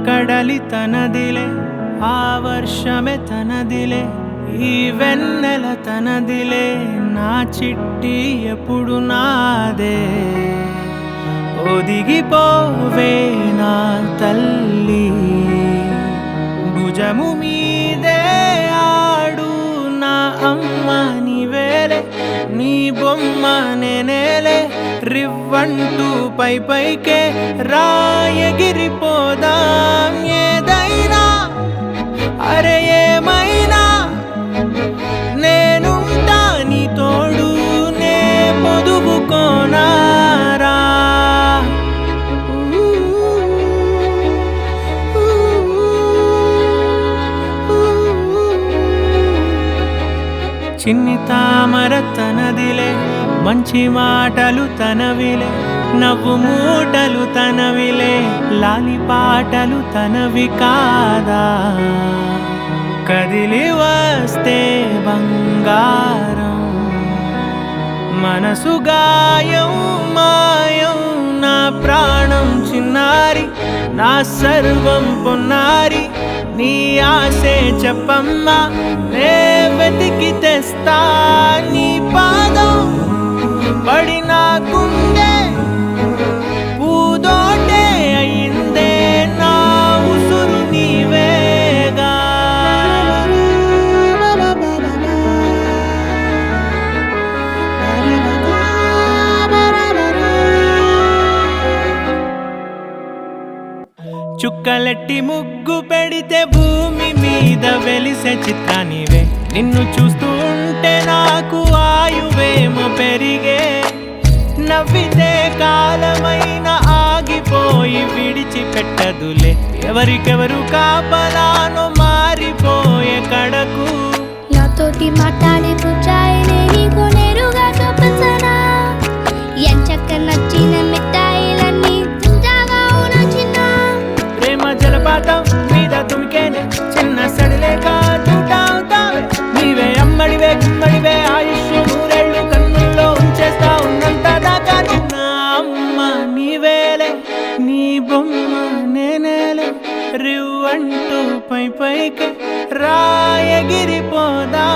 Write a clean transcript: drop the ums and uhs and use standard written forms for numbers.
కడలి తనదిలే ఆ వర్షమే తనదిలే ఈ వెన్నెల తనదిలే నా చిట్టి ఎప్పుడు నాదే ఒదిగిపోవే నా తల్లి భుజము మీదే ఆడు నా అమ్మ నీవేలే నీ బొమ్మ నేనేలే రివ్వంటూ పైకే రాయగిరిపోదాం ఏదైనా అరే ఏమైనా నేనుంటా నీ తోడు నే పొదుపుకోనారా చిన్ని తామర తనదిలే మంచి మాటలు తనవిలే నవ్వు మూటలు తనవిలే లాలి పాటలు తనవి కాదా కదిలి వస్తే బంగారం మనసు గాయం మాయం నా ప్రాణం చిన్నారి నా సర్వం పొన్నారి నీ ఆశే చెప్పమ్మా నే వెతికి తెస్తా నీ పాదం పడి నా గుండె పూదోటే అయిందే నా ఉసురు నీవేగా చుక్కలెట్టి ముగ్గు పెడితే భూమి మీద వెలిసే చిత్రానివే నిన్ను చూస్తూ ఉంటే నాకు ఆయువేమో పెరిగే నవ్వితే కాలమైన ఆగిపోయి విడిచిపెట్టదులే ఎవరికెవరు కాపలానో మారిపోయే కడకు నాతోటి మాట్లాడే పుచ్చాయినే నీకు నేరుగా చూపించనా ఎంచక్క నచ్చిన మిఠాయిలన్నీ తింటావా అవునా చిన్న ప్రేమ జలపాతం మీద తుమికేనే చిన్న సడిలేక చూటావుతావే నీవే అమ్మడివే గుమ్మడివే ఆయుష్ నూరేళ్ళు కన్నుల్లో ఉంచేస్తా ఉన్నంత దాకా నా అమ్మ నీవేలే నీ బొమ్మ నేనేలే రివ్వంటూ పైకే రాయగిరిపోదా